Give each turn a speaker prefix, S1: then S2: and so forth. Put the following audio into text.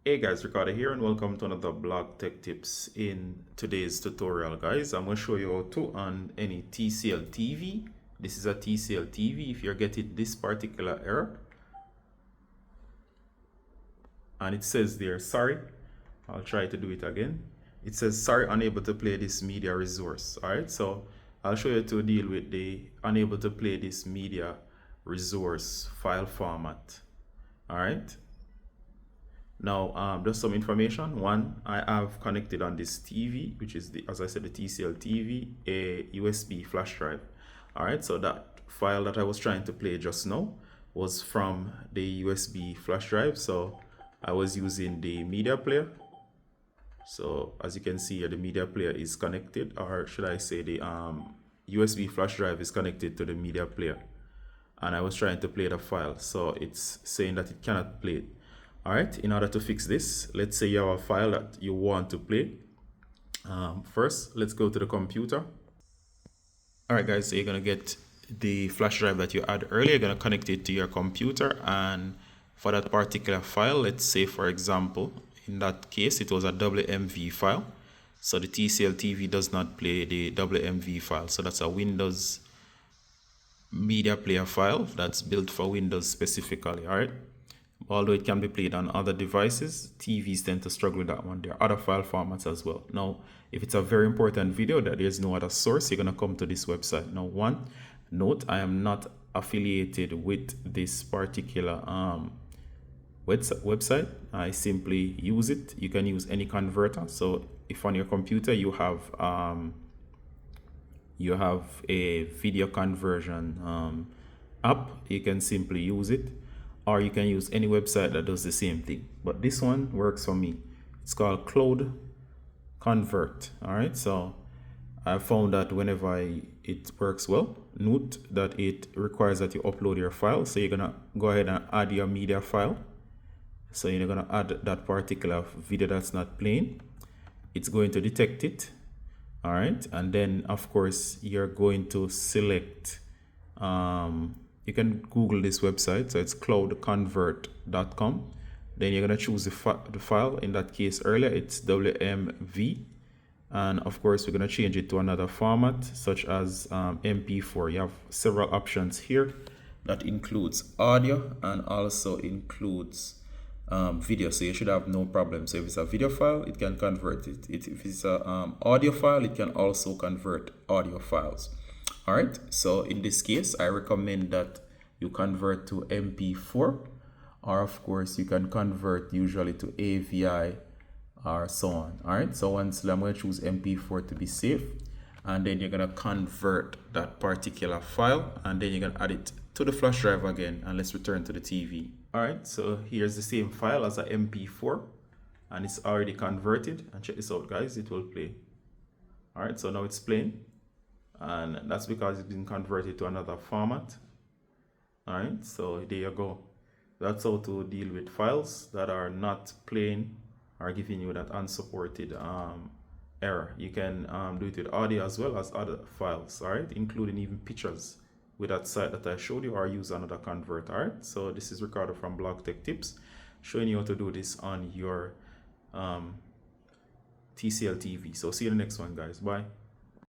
S1: Hey guys, Ricardo here and welcome to another blog tech tips. In today's tutorial guys, I'm going to show you how to on any TCL TV. This is a TCL TV. If you're getting this particular error and it says there, sorry, I'll try to do it again. It says sorry, unable to play this media resource. Alright, so I'll show you to deal with the unable to play this media resource file format. Alright. Now, just some information. One, I have connected on this TV, which is as I said, the TCL TV, a USB flash drive. All right, so that file that I was trying to play just now was from the USB flash drive. So I was using the media player. So as you can see here, the media player is connected, or should I say the USB flash drive is connected to the media player. And I was trying to play the file. So it's saying that it cannot play it. All right, in order to fix this, let's say you have a file that you want to play. First, let's go to the computer. All right, guys, so you're going to get the flash drive that you had earlier. You're going to connect it to your computer. And for that particular file, let's say, for example, in that case, it was a WMV file. So the TCL TV does not play the WMV file. So that's a Windows media player file that's built for Windows specifically. All right. Although it can be played on other devices, TVs tend to struggle with that one. There are other file formats as well. Now, if it's a very important video that there's no other source, you're going to come to this website. Now, one note, I am not affiliated with this particular website. I simply use it. You can use any converter. So if on your computer you have a video conversion app, you can simply use it. Or you can use any website that does the same thing. But this one works for me. It's called Cloud Convert. All right. So I found that whenever it works well, note that it requires that you upload your file. So you're going to go ahead and add your media file. So you're going to add that particular video that's not playing. It's going to detect it. All right. And then, of course, you're going to select you can Google this website, so it's cloudconvert.com. Then you're going to choose the file. In that case earlier, it's WMV. And of course, we're going to change it to another format, such as MP4. You have several options here that includes audio and also includes video. So you should have no problem. So if it's a video file, it can convert it. If it's a audio file, it can also convert audio files. All right, so in this case, I recommend that you convert to MP4, or of course, you can convert usually to AVI or so on. All right, so once I'm going to choose MP4 to be safe, and then you're going to convert that particular file, and then you're going to add it to the flash drive again, and let's return to the TV. All right, so here's the same file as a MP4, and it's already converted. And check this out, guys, it will play. All right, so now it's playing. And that's because it's been converted to another format. All right, so there you go. That's how to deal with files that are not playing or giving you that unsupported error. You can do it with audio as well as other files, all right, including even pictures with that site that I showed you, or use another converter. All right, so this is Ricardo from Blog Tech Tips, showing you how to do this on your TCL TV. So see you in the next one, guys. Bye.